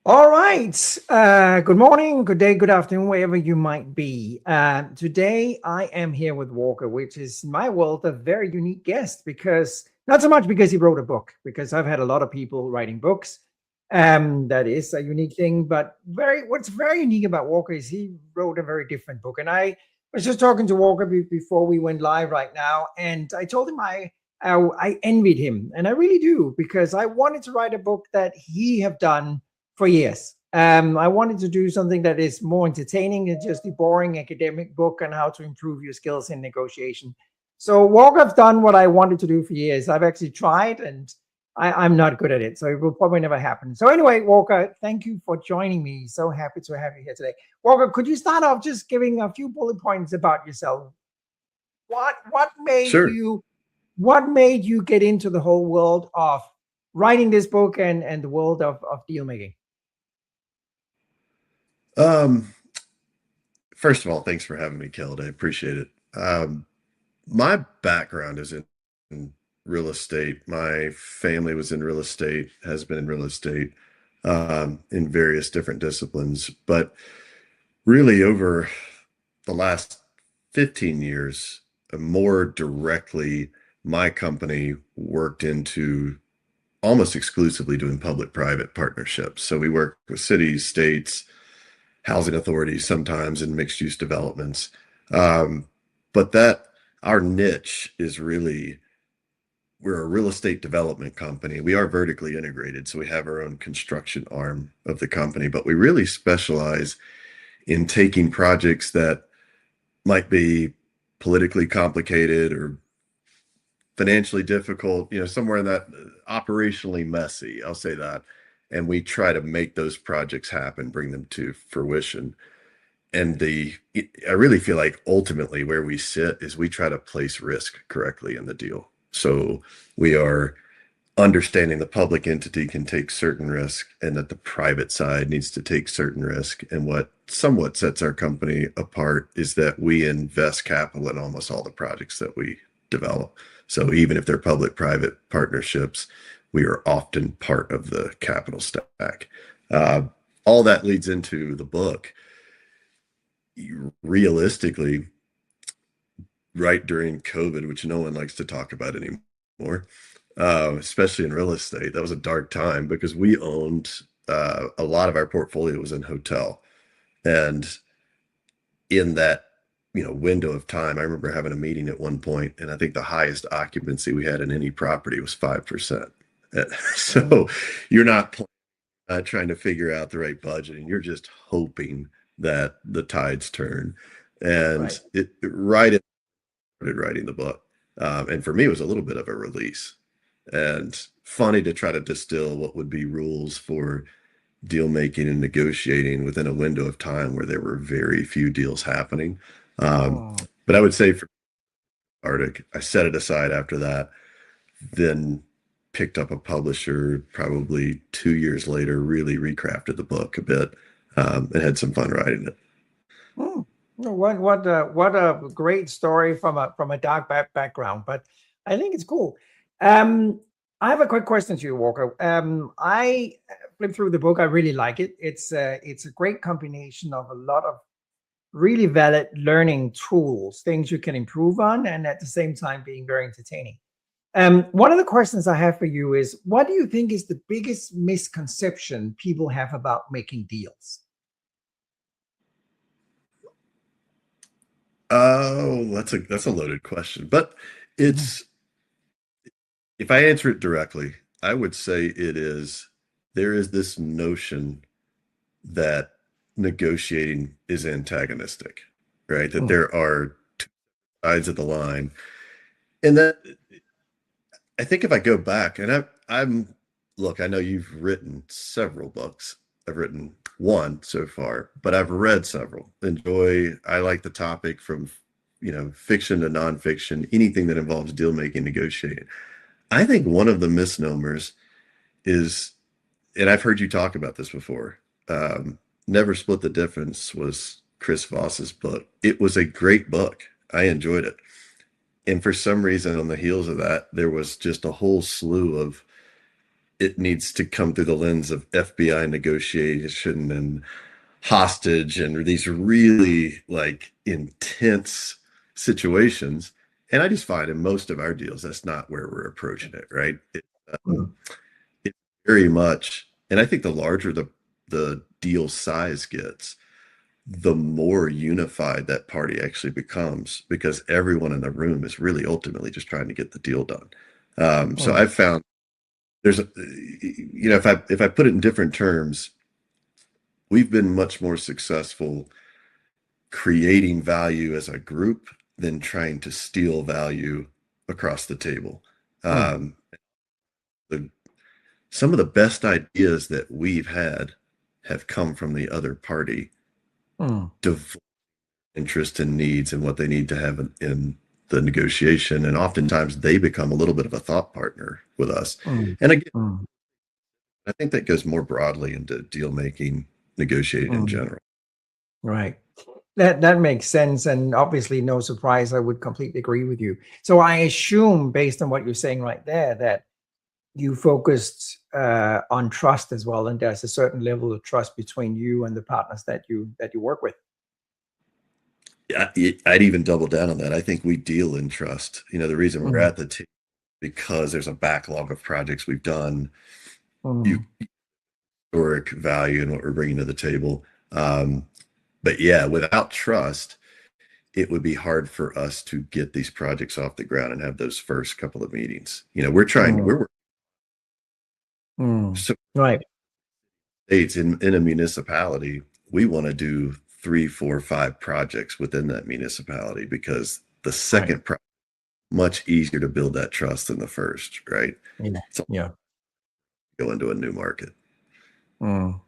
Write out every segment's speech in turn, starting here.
All right. Good morning, good day, good afternoon, wherever you might be. Today, I am here with Walker, which is in my world a very unique guest because not so much because he wrote a book, because I've had a lot of people writing books. That is a unique thing, but what's very unique about Walker is he wrote a very different book. And I was just talking to Walker before we went live right now, and I told him I envied him, and I really do because I wanted to write a book that he have done for years. I wanted to do something that is more entertaining than just the boring academic book on how to improve your skills in negotiation. So Walker's done what I wanted to do for years. I've actually tried, and I'm not good at it, so it will probably never happen. So anyway, Walker, thank you for joining me. So happy to have you here today. Walker, could you start off just giving a few bullet points about yourself? What made Sure. you what made you get into the whole world of writing this book and the world of deal making? Um, First of all, thanks for having me, Keld. I appreciate it. My background is in real estate. My family was in real estate, has been in real estate, in various different disciplines. But really, over the last 15 years, more directly, my company worked into almost exclusively doing public-private partnerships. So we work with cities, states, housing authorities, sometimes in mixed use developments. Um, but that our niche is really we're a real estate development company. We are vertically integrated, so we have our own construction arm of the company, but we really specialize in taking projects that might be politically complicated or financially difficult, somewhere in that operationally messy, I'll say that. And we try to make those projects happen, bring them to fruition. And I really feel like ultimately where we sit is we try to place risk correctly in the deal. So we are understanding the public entity can take certain risk and that the private side needs to take certain risk. And what somewhat sets our company apart is that we invest capital in almost all the projects that we develop. So even if they're public-private partnerships, we are often part of the capital stack. Uh, all that leads into the book. Realistically, right during COVID, which no one likes to talk about anymore, especially in real estate, that was a dark time because we owned a lot of our portfolio was in hotel. And in that window of time, I remember having a meeting at one point, and I think the highest occupancy we had in any property was 5%. So you're not trying to figure out the right budget, and you're just hoping that the tides turn. And Right. it right in started writing the book, and for me, it was a little bit of a release and funny to try to distill what would be rules for deal making and negotiating within a window of time where there were very few deals happening. Um, Oh, but I would say for Arctic, I set it aside after that, then picked up a publisher probably 2 years later, really recrafted the book a bit, and had some fun writing it. hmm. What a great story from a dark background, but I think it's cool. Um, I have a quick question to you, Walker. I flipped through the book. I really like it. It's a great combination of a lot of really valid learning tools, things you can improve on, and at the same time being very entertaining. One of the questions I have for you is, what do you think is the biggest misconception people have about making deals? Oh, that's a loaded question, but it's if I answer it directly, I would say there is this notion that negotiating is antagonistic, right? That Mhm. there are two sides of the line. And that I think if I go back and look, I know you've written several books. I've written one so far, but I've read several. I like the topic from, fiction to nonfiction, anything that involves deal making, negotiating. I think one of the misnomers is, and I've heard you talk about this before. Never Split the Difference was Chris Voss's book. It was a great book. I enjoyed it. And for some reason, on the heels of that, there was just a whole slew of it needs to come through the lens of FBI negotiation and hostage and these really like intense situations. And I just find in most of our deals, that's not where we're approaching it, right? Mm, It's very much, and I think the larger the deal size gets, the more unified that party actually becomes because everyone in the room is really ultimately just trying to get the deal done. So mm, I've found there's a, if I put it in different terms, we've been much more successful creating value as a group than trying to steal value across the table. mm, Um, the, some of the best ideas that we've had have come from the other party, mm, div- interest and needs and what they need to have in the negotiation. And oftentimes they become a little bit of a thought partner with us. mm, And again, mm, I think that goes more broadly into deal making, negotiating in mm. general. Right. That makes sense, and obviously, no surprise. I would completely agree with you. So I assume, based on what you're saying right there, that you focused on trust as well, and there's a certain level of trust between you and the partners that you work with. I'd even double down on that. I think we deal in trust. The reason we're Mm, at the table because there's a backlog of projects we've done, you mm, historic value in what we're bringing to the table. But yeah, without trust, it would be hard for us to get these projects off the ground and have those first couple of meetings. mm, We're mm. so Right. states in a municipality, we want to do 3, 4, 5 projects within that municipality because the Right. second project much easier to build that trust than the first, right? Yeah. So Yeah. go into a new market. Mm.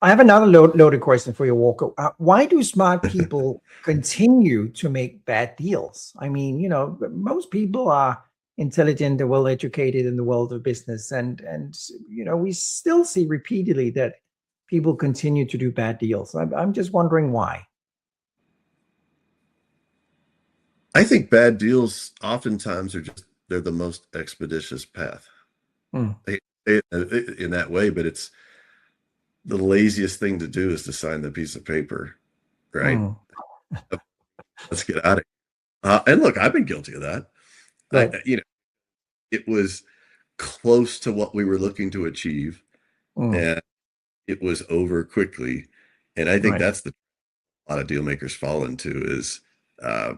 I have another loaded question for you, Walker. Why do smart people continue to make bad deals? I mean, most people are intelligent and well educated in the world of business, and we still see repeatedly that people continue to do bad deals. I'm just wondering why. I think bad deals oftentimes they're the most expeditious path. Mm, I hate to say it in that way, but it's the laziest thing to do is to sign the piece of paper, right? mm, Let's get out of here. And look, I've been guilty of that. right. It was close to what we were looking to achieve, Mm, and it was over quickly. And I think right. that's the a lot of deal makers fall into is, uh,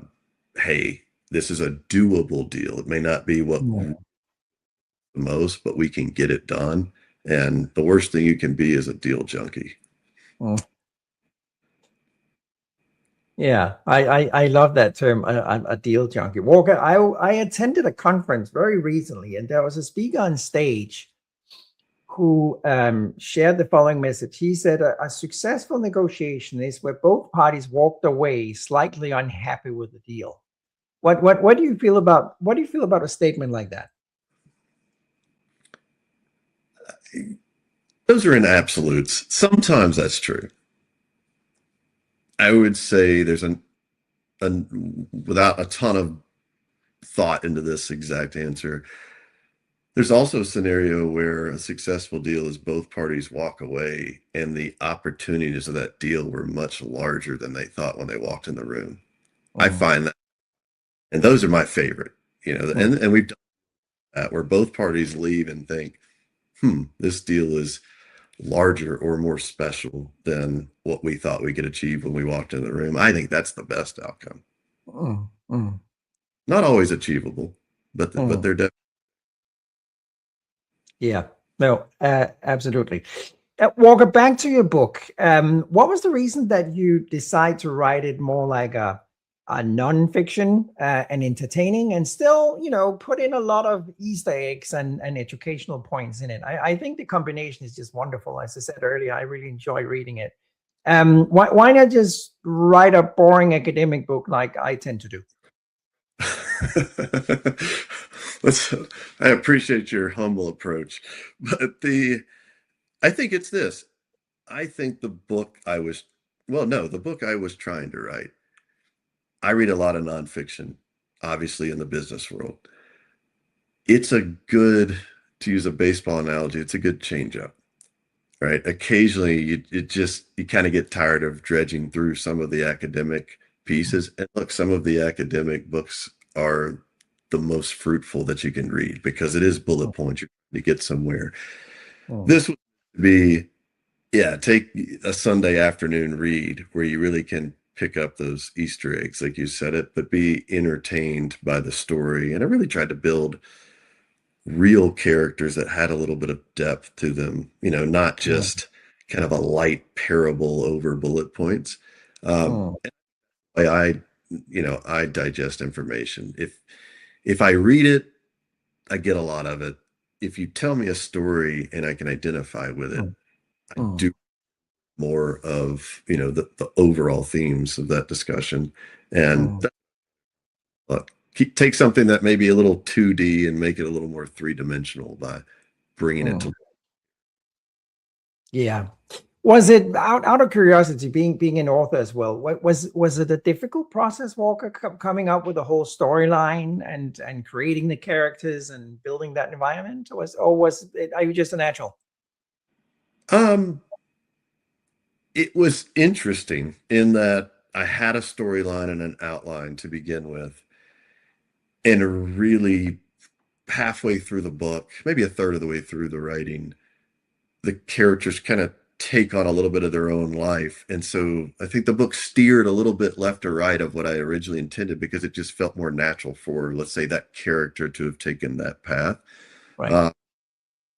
hey, this is a doable deal. It may not be what Yeah. the most, but we can get it done. And the worst thing you can be is a deal junkie. Mm. Yeah, I love that term, a deal junkie. Walker, I attended a conference very recently, and there was a speaker on stage who shared the following message. He said, a successful negotiation is where both parties walked away slightly unhappy with the deal. What do you feel about a statement like that? Those are in absolutes. Sometimes that's true. I would say without a ton of thought into this exact answer, there's also a scenario where a successful deal is both parties walk away and the opportunities of that deal were much larger than they thought when they walked in the room. I Mm, find that, and those are my favorite, mm, and we've done that where both parties leave and think, this deal is larger or more special than what we thought we could achieve when we walked in the room. I think that's the best outcome. mm, mm, Not always achievable, but mm. they're definitely. Yeah, no, absolutely. Walker, back to your book. What was the reason that you decide to write it more like a non-fiction and entertaining, and still, put in a lot of Easter eggs and educational points in it? I think the combination is just wonderful. As I said earlier, I really enjoy reading it. Why not just write a boring academic book like I tend to do? Let's, I appreciate your humble approach, but I think it's this. I think the book I was trying to write. I read a lot of nonfiction, obviously in the business world. It's a good to use a baseball analogy, it's a good changeup, right? Occasionally, you kind of get tired of dredging through some of the academic pieces. And look, some of the academic books are the most fruitful that you can read because it is bullet points. You get somewhere. Mm, This would be, yeah, take a Sunday afternoon read where you really can pick up those Easter eggs, like you said it, but be entertained by the story. And I really tried to build real characters that had a little bit of depth to them, not mm, just kind of a light parable over bullet points. Um, mm, I, I digest information. If I read it, I get a lot of it. If you tell me a story and I can identify with it, mm, I mm, do more of, the overall themes of that discussion. And mm, that, take something that may be a little 2D and make it a little more three-dimensional by bringing it mm. to. Yeah. Was it out of curiosity, being an author as well? What was it a difficult process, Walker, coming up with the whole storyline and creating the characters and building that environment? Was it, are you just a natural? Um, it was interesting in that I had a storyline and an outline to begin with, and really halfway through the book, maybe a third of the way through the writing, the characters kind of take on a little bit of their own life. And so I think the book steered a little bit left or right of what I originally intended because it just felt more natural for, let's say, that character to have taken that path. Right. Uh,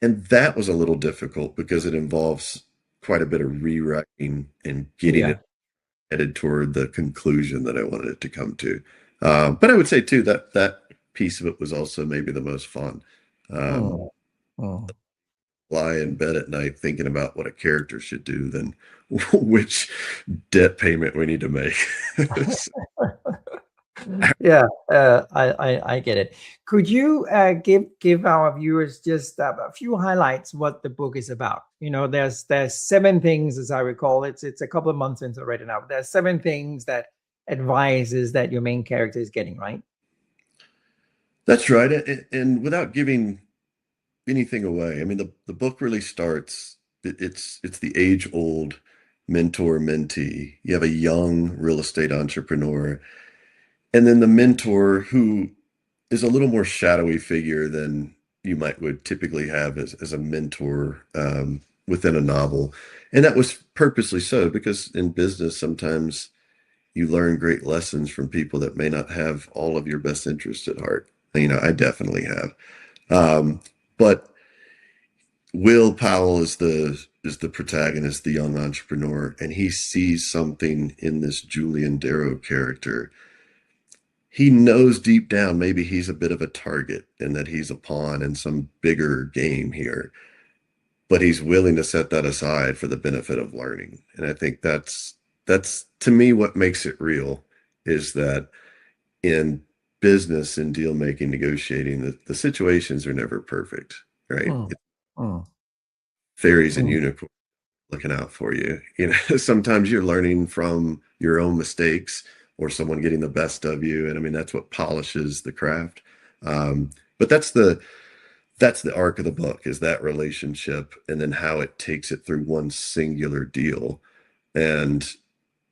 and that was a little difficult because it involves quite a bit of rewriting and getting it Yeah. headed toward the conclusion that I wanted it to come to. But I would say too that that piece of it was also maybe the most fun. Um, Mm, mm. lie in bed at night thinking about what a character should do than which debt payment we need to make. Yeah, I get it. Could you give our viewers just a few highlights what the book is about? There's seven things, as I recall. It's a couple of months since I read it now. There's seven things that advises that your main character is getting, right? That's right. And without giving anything away, I mean, the book really starts, it's the age-old mentor mentee. You have a young real estate entrepreneur, and then the mentor who is a little more shadowy figure than you might would typically have as a mentor within a novel. And that was purposely so because in business, sometimes you learn great lessons from people that may not have all of your best interests at heart. I definitely have. But Will Powell is the protagonist, the young entrepreneur, and he sees something in this Julian Darrow character. He knows deep down maybe he's a bit of a target and that he's a pawn in some bigger game here, but he's willing to set that aside for the benefit of learning. And I think that's to me what makes it real is that in business and deal making, negotiating, the situations are never perfect, right? Mm, mm, Fairies and mm, unicorns looking out for you. Sometimes you're learning from your own mistakes or someone getting the best of you. And I mean, that's what polishes the craft. But that's the arc of the book is that relationship and then how it takes it through one singular deal and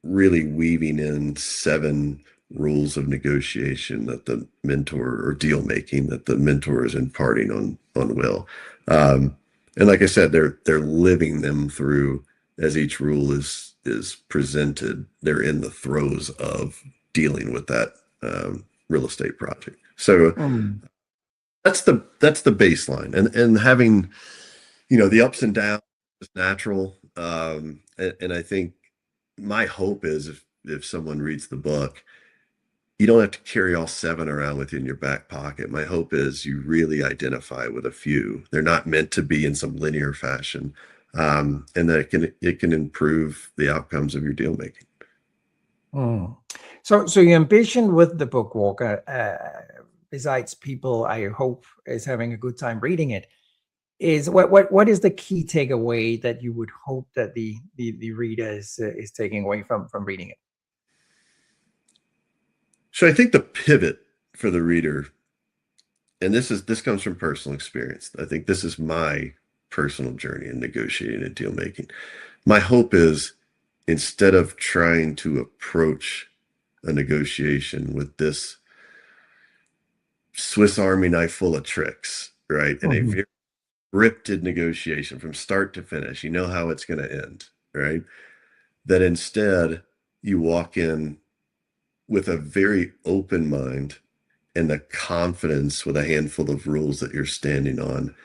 really weaving in seven rules of negotiation that the mentor or deal making that the mentor is imparting on Will. Um, and like I said, they're living them through as each rule is presented. They're in the throes of dealing with that real estate project. So mm, that's the baseline, and having the ups and downs is natural. And I think my hope is if someone reads the book, you don't have to carry all seven around with you in your back pocket. My hope is you really identify with a few. They're not meant to be in some linear fashion, and that it can improve the outcomes of your deal making. mm. So your ambition with the book, Walker, besides people, I hope, is having a good time reading it, is what is the key takeaway that you would hope that the reader is taking away from reading it? So I think the pivot for the reader and this comes from personal experience. I think this is my personal journey in negotiating and deal making. My hope is, instead of trying to approach a negotiation with this Swiss Army knife full of tricks, right? And a Mhm. very scripted negotiation from start to finish. You know how it's going to end, right? That instead you walk in with a very open mind and the confidence with a handful of rules that you're standing on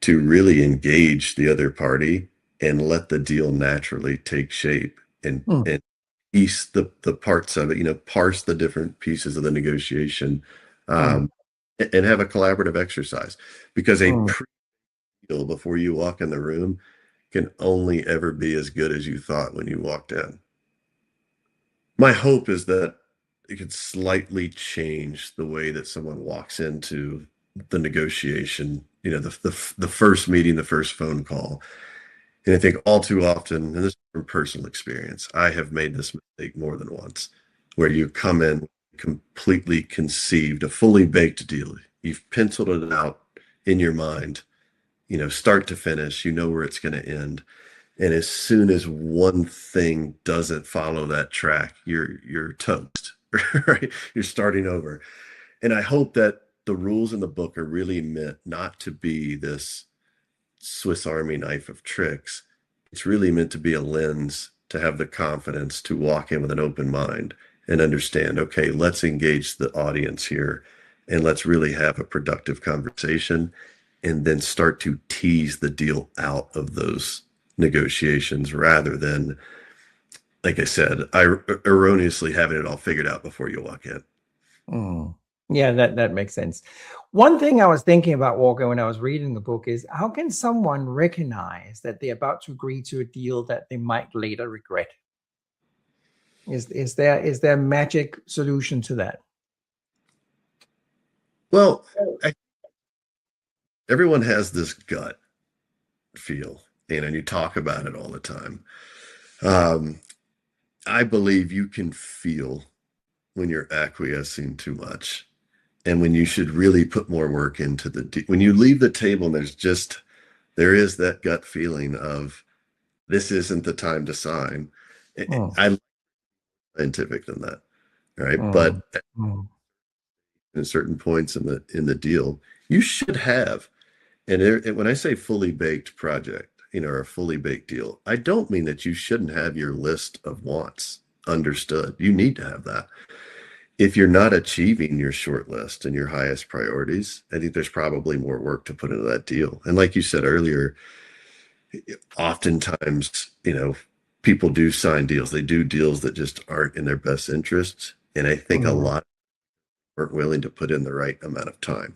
to really engage the other party and let the deal naturally take shape Mm, and piece the parts of it, parse the different pieces of the negotiation, mm, um, and have a collaborative exercise, because a mm, pre-deal before you walk in the room can only ever be as good as you thought when you walked in. My hope is that it could slightly change the way that someone walks into the negotiation, the first meeting, the first phone call. And I think all too often, and this is from personal experience, I have made this mistake more than once, where you come in completely conceived, a fully baked deal. You've penciled it out in your mind, start to finish, you know where it's going to end. And as soon as one thing doesn't follow that track, you're toast, right? You're starting over. And I hope that the rules in the book are really meant not to be this Swiss Army knife of tricks. It's really meant to be a lens to have the confidence to walk in with an open mind and understand, okay, let's engage the audience here and let's really have a productive conversation, and then start to tease the deal out of those negotiations rather than, like I said, erroneously having it all figured out before you walk in. mm. Yeah, that makes sense. One thing I was thinking about, Walker, when I was reading the book is how can someone recognize that they're about to agree to a deal that they might later regret? Is there a magic solution to that? Well, I, everyone has this gut feel, and you talk about it all the time. Um, I believe you can feel when you're acquiescing too much and when you should really put more work into when you leave the table and there is that gut feeling of, this isn't the time to sign. Mm, I'm scientific than that, right? mm, But mm, at certain points in the deal, you should have. And when I say fully baked project, or a fully baked deal, I don't mean that you shouldn't have your list of wants understood. You need to have that. If you're not achieving your short list and your highest priorities, I think there's probably more work to put into that deal. And like you said earlier, oftentimes, people do sign deals. They do deals that just aren't in their best interests. And I think a mm, lot aren't willing to put in the right amount of time.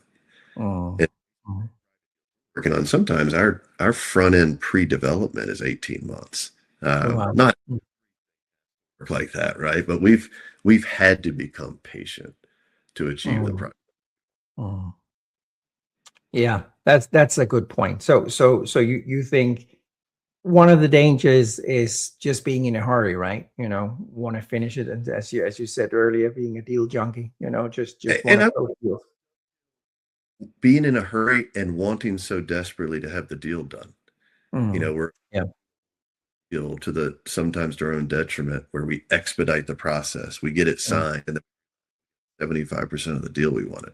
mm, And mm. working on, sometimes our front end pre-development is 18 months. Wow. Not Mm, like that, right? But we've had to become patient to achieve the mm, project. mm. Yeah, that's a good point. So you think one of the dangers is just being in a hurry, right? Want to finish it, and as you said earlier, being a deal junkie. Just want And to I'm close deals. being in a hurry and wanting so desperately to have the deal done. Mm, We're yeah. to the sometimes to our own detriment, where we expedite the process. We get it Mm, signed and 75% of the deal we wanted.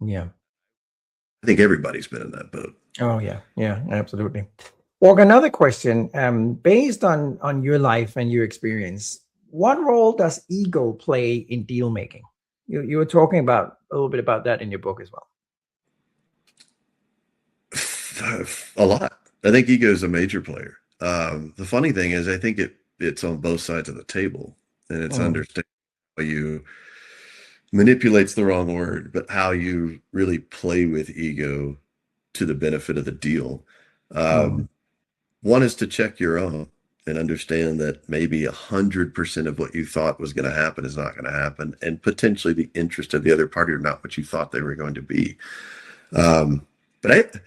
yeah. I think everybody's been in that boat. Oh yeah. Yeah. Absolutely. Well, another question. Based on your life and your experience, what role does ego play in deal making? You were talking about a little bit about that in your book as well. A lot. I think ego is a major player. The funny thing is, I think it's on both sides of the table, and it's Mm, understanding how you manipulates the wrong word, but how you really play with ego to the benefit of the deal. mm, Um, One is to check your own and understand that maybe 100% of what you thought was going to happen is not going to happen, and potentially the interest of the other party are not what you thought they were going to be. But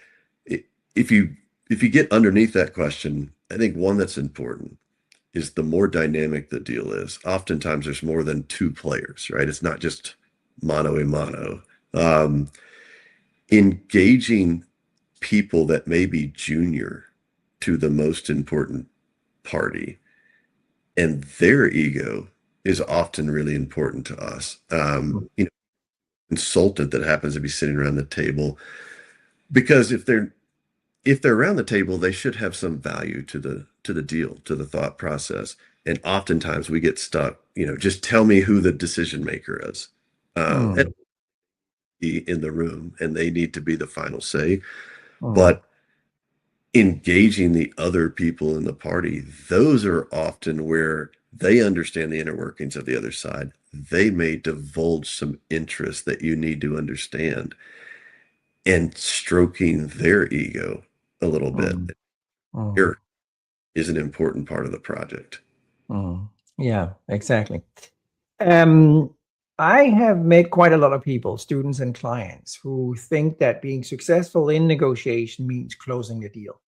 if you get underneath that question, I think one that's important is, the more dynamic the deal is, oftentimes there's more than two players, right? It's not just mano a mano. Um, engaging people that may be junior to the most important party, and their ego is often really important to us. Consultant that happens to be sitting around the table, because if they're around the table, they should have some value to the deal, to the thought process. And oftentimes we get stuck, just tell me who the decision maker is. And be in the room, and they need to be the final say. But engaging the other people in the party, those are often where they understand the inner workings of the other side. They may divulge some interest that you need to understand, and stroking their ego a little bit here is an important part of the project. Yeah, exactly. I have met quite a lot of people, students and clients, who think that being successful in negotiation means closing a deal.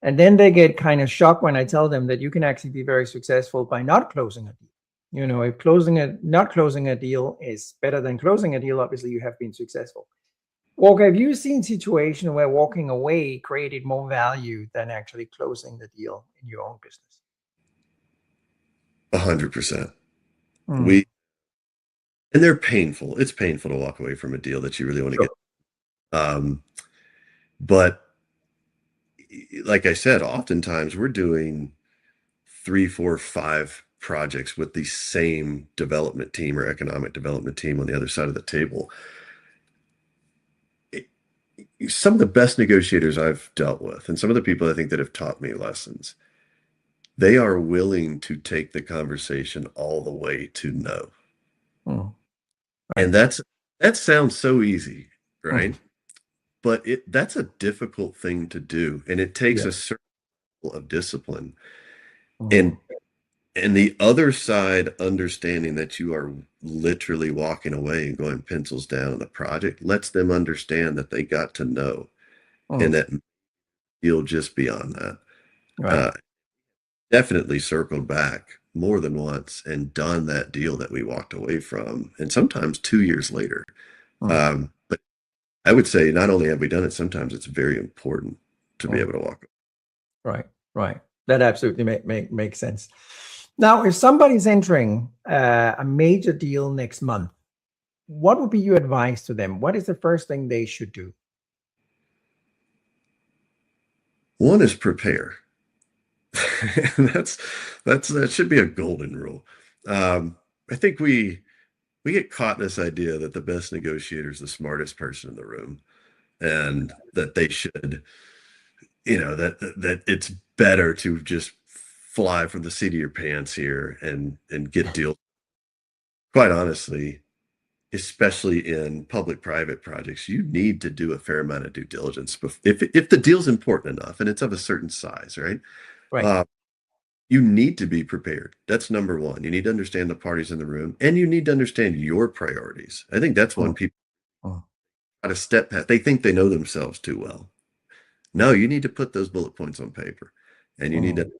And then they get kind of shocked when I tell them that you can actually be very successful by not closing a deal. If not closing a deal is better than closing a deal, obviously you have been successful. Walker, have you seen situations where walking away created more value than actually closing the deal in your own business? 100%. And they're painful. It's painful to walk away from a deal that you really want to get. But like I said, oftentimes we're doing 3, 4, 5 projects with the same development team or economic development team on the other side of the table. Some of the best negotiators I've dealt with, and some of the people I think that have taught me lessons, they are willing to take the conversation all the way to no. And that sounds so easy, right? But that's a difficult thing to do, and it takes a certain level of discipline. And the other side understanding that you are literally walking away and going pencils down on the project lets them understand that they got to know, and that you'll just beyond that. Definitely circled back more than once and done that deal that we walked away from, and sometimes 2 years later. But I would say not only have we done it, sometimes it's very important to be able to walk away. Right. That absolutely makes sense. Now, if somebody's entering a major deal next month, what would be your advice to them? What is the first thing they should do? One is prepare. That should be a golden rule. I think we get caught in this idea that the best negotiator is the smartest person in the room, and that they should, that it's better to just fly from the seat of your pants here and get deals. Quite honestly, especially in public-private projects, you need to do a fair amount of due diligence if the deal's important enough and it's of a certain size, right? You need to be prepared. That's number one. You need to understand the parties in the room, and you need to understand your priorities. I think that's when people try to step past. They think they know themselves too well. No, you need to put those bullet points on paper, and you need to know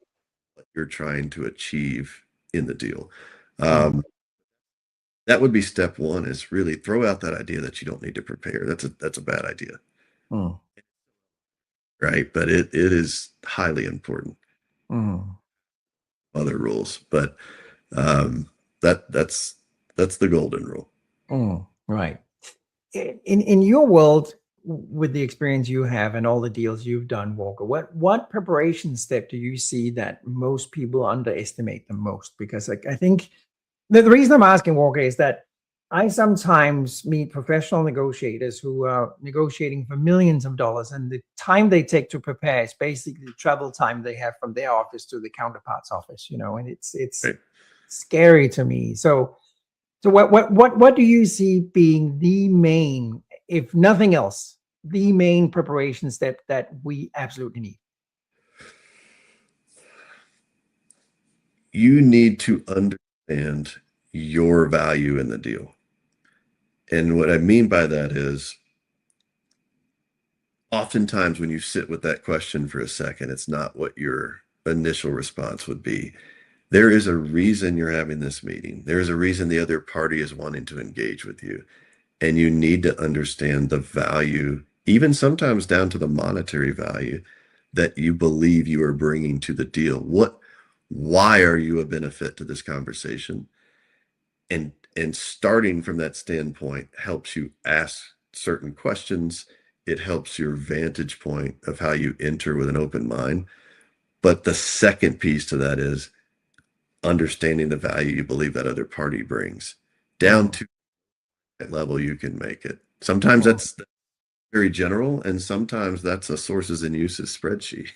what you're trying to achieve in the deal. That would be step one, is really throw out that idea that you don't need to prepare. That's a bad idea. Right? But it is highly important. Other rules, but that's the golden rule. Right. In your world, with the experience you have and all the deals you've done, Walker, what preparation step do you see that most people underestimate the most? Because I think the reason I'm asking, Walker, is that I sometimes meet professional negotiators who are negotiating for millions of dollars, and the time they take to prepare is basically the travel time they have from their office to the counterpart's office, and it's Right. scary to me. So what do you see being the main, if nothing else, the main preparation step that we absolutely need? You need to understand your value in the deal. And what I mean by that is, oftentimes when you sit with that question for a second, it's not what your initial response would be. There is a reason you're having this meeting. There is a reason the other party is wanting to engage with you. And you need to understand the value even sometimes down to the monetary value that you believe you are bringing to the deal. Why are you a benefit to this conversation? And starting from that standpoint helps you ask certain questions. It helps your vantage point of how you enter with an open mind. But the second piece to that is understanding the value you believe that other party brings. Down Mm, to that level, you can make it. Sometimes mm, that's very general, and sometimes that's a sources and uses spreadsheet.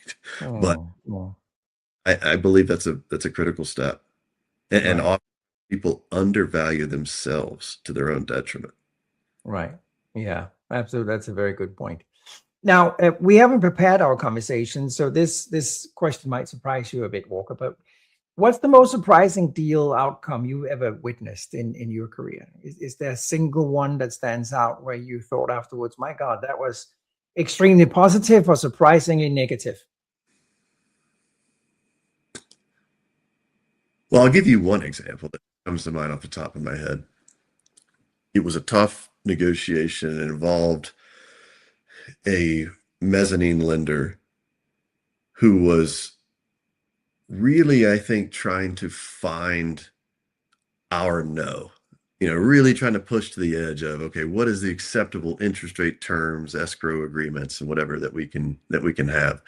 But mm, mm. I believe that's a critical step. And Right. often people undervalue themselves to their own detriment. Right. Yeah, absolutely. That's a very good point. Now, we haven't prepared our conversation, so this question might surprise you a bit, Walker. But what's the most surprising deal outcome you ever witnessed in your career? Is there a single one that stands out where you thought afterwards, "My God, that was extremely positive or surprisingly negative"? Well, I'll give you one example that comes to mind off the top of my head. It was a tough negotiation. It involved a mezzanine lender who was really, I think, trying to find our no. Really trying to push to the edge of, okay, what is the acceptable interest rate terms, escrow agreements, and whatever that we can have.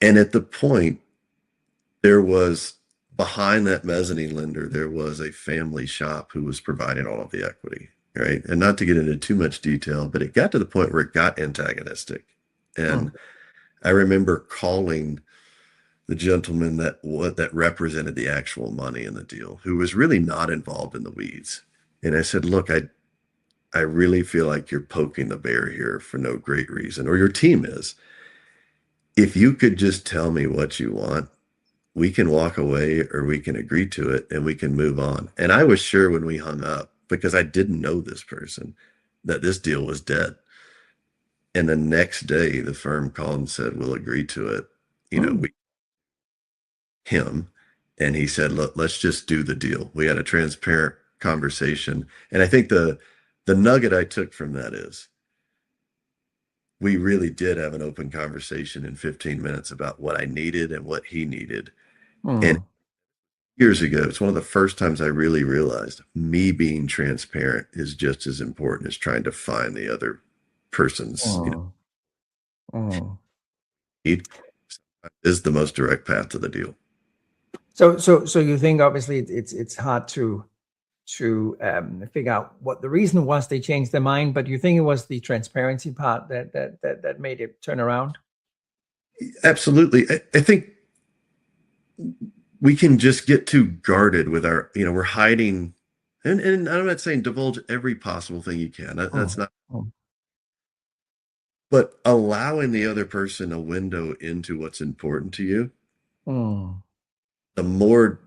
And at the point, there was behind that mezzanine lender, there was a family shop who was providing all of the equity, right? And not to get into too much detail, but it got to the point where it got antagonistic. And Mm, I remember calling the gentleman that represented the actual money in the deal, who was really not involved in the weeds. And I said, look, I really feel like you're poking the bear here for no great reason, or your team is. If you could just tell me what you want, we can walk away or we can agree to it and we can move on. And I was sure when we hung up, because I didn't know this person, that this deal was dead. And the next day, the firm called and said, we'll agree to it. mm, We him, and he said, look, let's just do the deal. We had a transparent conversation. And I think the nugget I took from that is we really did have an open conversation in 15 minutes about what I needed and what he needed. And mm, years ago, it's one of the first times I really realized me being transparent is just as important as trying to find the other person's mm, mm. need is the most direct path to the deal. So you think obviously it's hard to figure out what the reason was they changed their mind, but you think it was the transparency part that made it turn around? Absolutely. I think we can just get too guarded with we're hiding, and I'm not saying divulge every possible thing you can. That's Mm, not, mm, but allowing the other person a window into what's important to you, mm, the more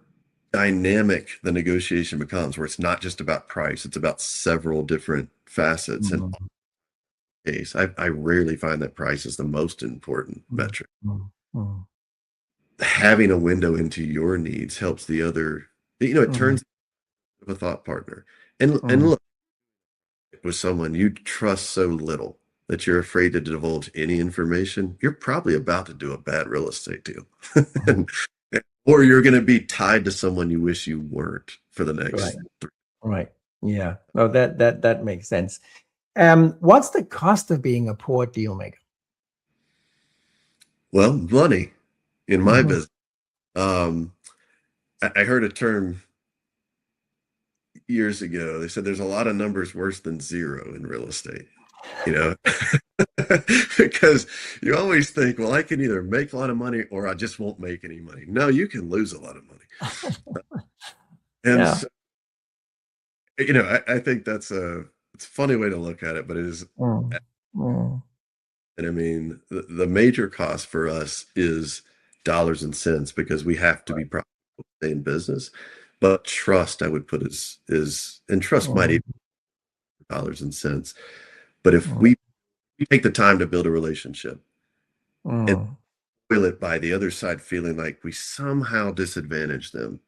dynamic the negotiation becomes, where it's not just about price, it's about several different facets. And mm, case, I rarely find that price is the most important mm, metric. mm, mm, Having a window into your needs helps the other, it mm, turns into a thought partner. And mm, look, with someone you trust so little that you're afraid to divulge any information, you're probably about to do a bad real estate deal. mm. Or you're going to be tied to someone you wish you weren't for the Right, next three. right. Yeah. No, that makes sense. What's the cost of being a poor deal maker? Well, money in my Mhm. business. Um, I heard a term years ago. They said there's a lot of numbers worse than zero in real estate, you know, because you always think, well, I can either make a lot of money or I just won't make any money. No, you can lose a lot of money. And Yeah. so, I think it's a funny way to look at it, but it is. Mm, mm, And I mean, the major cost for us is dollars and cents because we have to be profitable to stay in business. But trust, I would put and trust might even mm, be dollars and cents. But if mm, we take the time to build a relationship and mm, spoil it by the other side feeling like we somehow disadvantage them,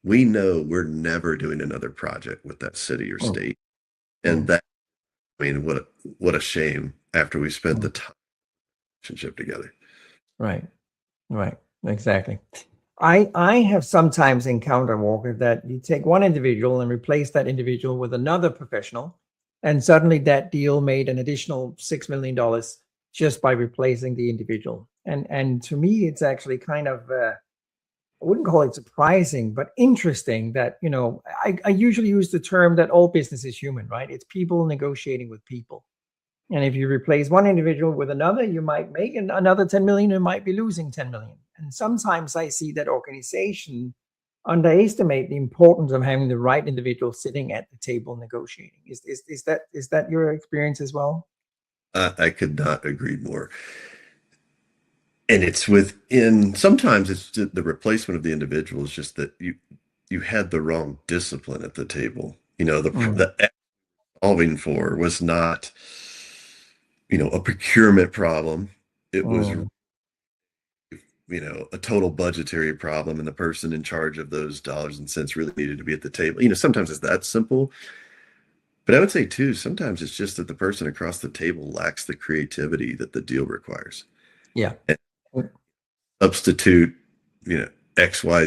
we know we're never doing another project with that city or mm, state. And mm. that, I mean, what a shame after we spent the Mm. time relationship together. Right. Right. Exactly. I have sometimes encountered, Walker, that you take one individual and replace that individual with another professional, and suddenly that deal made an additional $6 million just by replacing the individual. And to me, it's actually kind of I wouldn't call it surprising, but interesting that, I usually use the term that all business is human, right? It's people negotiating with people. And if you replace one individual with another, you might make another 10 million, you might be losing 10 million. And sometimes I see that organization underestimate the importance of having the right individual sitting at the table negotiating. Is that your experience as well? I could not agree more. And it's within, sometimes it's the replacement of the individual is just that you had the wrong discipline at the table. Mm, The solving for was not, a procurement problem. It was, mm, a total budgetary problem, and the person in charge of those dollars and cents really needed to be at the table. Sometimes it's that simple, but I would say too, sometimes it's just that the person across the table lacks the creativity that the deal requires. yeah. And Mm, substitute,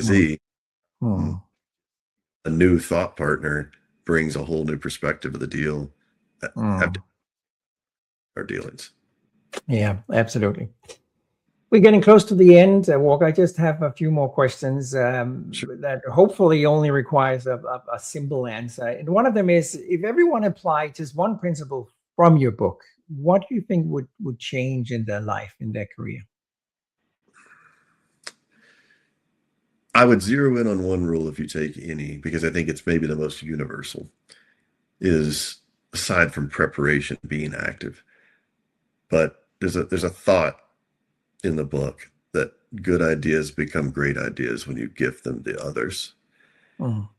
mm, XYZ, mm, a new thought partner brings a whole new perspective of the deal. Have to mm. our dealings. Yeah, absolutely. We're getting close to the end, Walker. I just have a few more questions Sure. that hopefully only requires a simple answer. And one of them is, if everyone applied just one principle from your book, what do you think would change in their life, in their career? I would zero in on one rule if you take any, because I think it's maybe the most universal, is aside from preparation, being active. But there's a thought in the book that good ideas become great ideas when you gift them to others. Mm,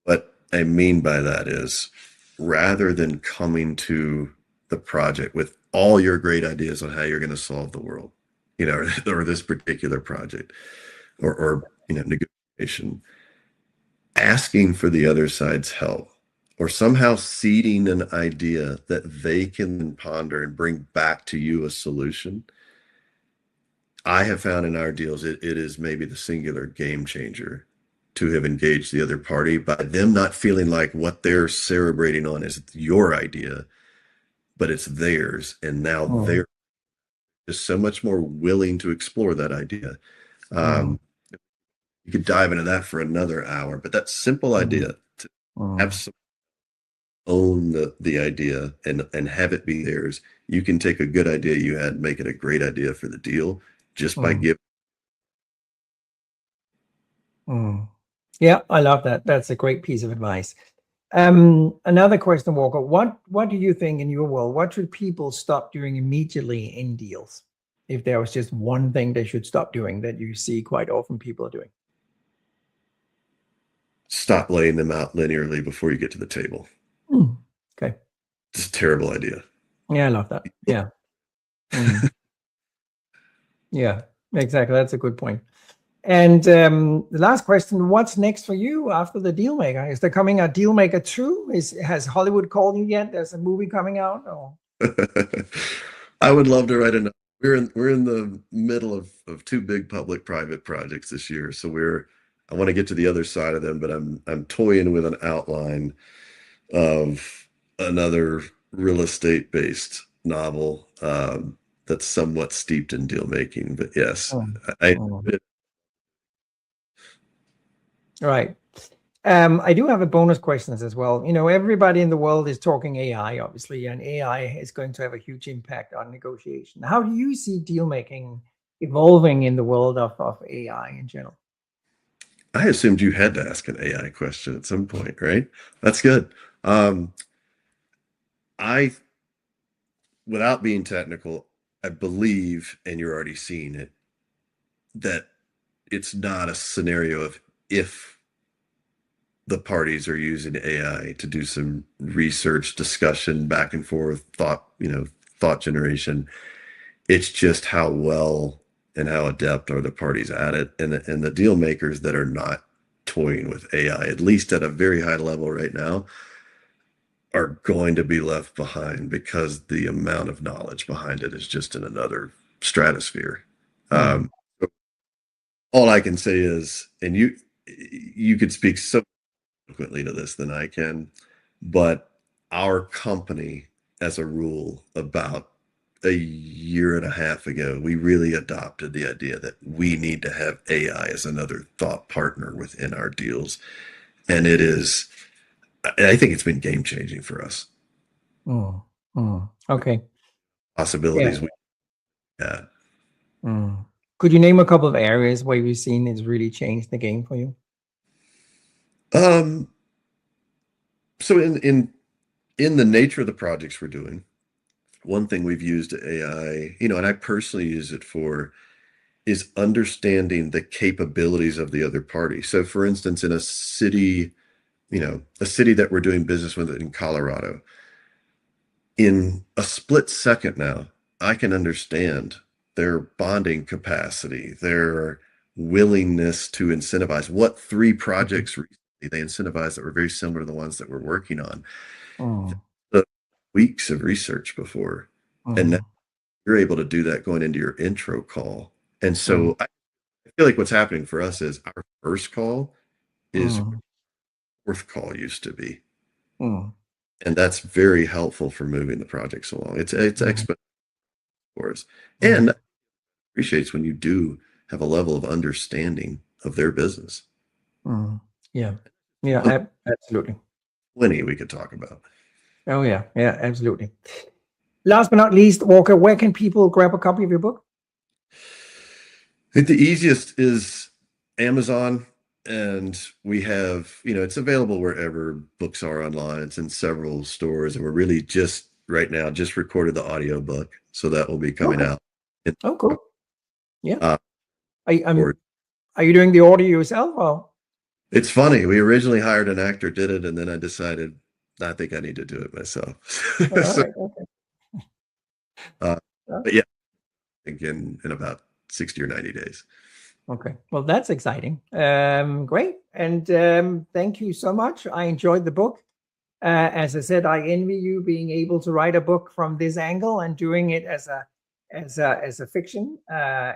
What I mean by that is rather than coming to the project with all your great ideas on how you're going to solve the world, or this particular project or negotiation, asking for the other side's help or somehow seeding an idea that they can ponder and bring back to you a solution. I have found in our deals, it is maybe the singular game changer to have engaged the other party by them not feeling like what they're celebrating on is your idea, but it's theirs. And now mm, they're just so much more willing to explore that idea. mm, Um, you could dive into that for another hour, but that simple mm, idea to have mm, some own the idea and have it be theirs. You can take a good idea you had, make it a great idea for the deal just by mm, giving. mm. Yeah, I love that. That's a great piece of advice. Another question, Walker. What do you think in your world? What should people stop doing immediately in deals? If there was just one thing they should stop doing that you see quite often people are doing. Stop laying them out linearly before you get to the table. Mm, okay. It's a terrible idea. Yeah, I love that. Yeah. Mm, yeah, exactly. That's a good point. And the last question, what's next for you after the Dealmaker? Is there coming a Dealmaker 2? Has Hollywood called you yet? There's a movie coming out? Or I would love to write another. We're in the middle of two big public-private projects this year, so I want to get to the other side of them, but I'm toying with an outline of another real estate-based novel that's somewhat steeped in deal making. But yes, Mm, I mm. Right. I do have a bonus questions as well. Everybody in the world is talking AI, obviously, and AI is going to have a huge impact on negotiation. How do you see deal making evolving in the world of AI in general? I assumed you had to ask an AI question at some point, right? That's good. Um, I, without being technical, I believe, and you're already seeing it, that it's not a scenario of if the parties are using AI to do some research, discussion, back and forth, thought generation. It's just how well and how adept are the parties at it, and the deal makers that are not toying with AI, at least at a very high level right now. are going to be left behind because the amount of knowledge behind it is just in another stratosphere. Mm. All I can say is, and you could speak so eloquently to this than I can, but our company, as a rule, about a year and a half ago, we really adopted the idea that we need to have AI as another thought partner within our deals. And I think it's been game changing for us. Mm. Mm. Okay. Yeah. Possibilities we had. Mm. Could you name a couple of areas where you've seen it's really changed the game for you? Um, so in the nature of the projects we're doing, one thing we've used AI, and I personally use it for, is understanding the capabilities of the other party. So for instance, in a city that we're doing business with in Colorado, in a split second now, I can understand their bonding capacity, their willingness to incentivize. What three projects recently they incentivized that were very similar to the ones that we're working on? Mm. The weeks of research before. And now Mm. you're able to do that going into your intro call. And Mm. so I feel like what's happening for us is our first call is Mm. fourth call used to be. Mm. And that's very helpful for moving the projects along. It's Mm. exponential for us. Mm. And appreciates when you do have a level of understanding of their business. Mm. Yeah. Yeah, absolutely. Plenty we could talk about. Oh yeah, yeah, absolutely. Last but not least, Walker, where can people grab a copy of your book? I think the easiest is Amazon, and we have, it's available wherever books are online. It's in several stores, and we're really just right now just recorded the audiobook, so that will be coming Okay. out. Oh, cool. Yeah. Uh, Are you doing the audio yourself? Or? It's funny. We originally hired an actor, did it, and then I decided I think I need to do it myself. All So, right. Okay. but yeah, again, in about 60 or 90 days. Okay. Well, that's exciting. Great. And thank you so much. I enjoyed the book. As I said, I envy you being able to write a book from this angle, and doing it as a fiction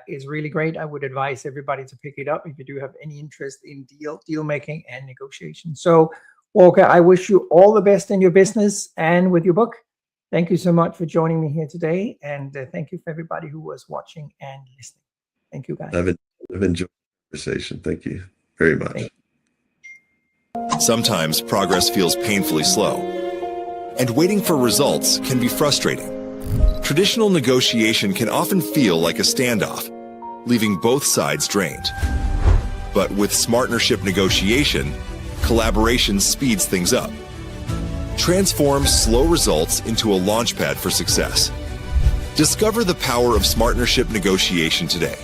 is really great. I would advise everybody to pick it up if you do have any interest in deal making and negotiation. So, Walker, I wish you all the best in your business and with your book. Thank you so much for joining me here today, and thank you for everybody who was watching and listening. Thank you, guys. I've enjoyed the conversation. Thank you very much. Sometimes progress feels painfully slow, and waiting for results can be frustrating. Traditional negotiation can often feel like a standoff, leaving both sides drained. But with partnership negotiation, collaboration speeds things up. Transform slow results into a launchpad for success. Discover the power of partnership negotiation today.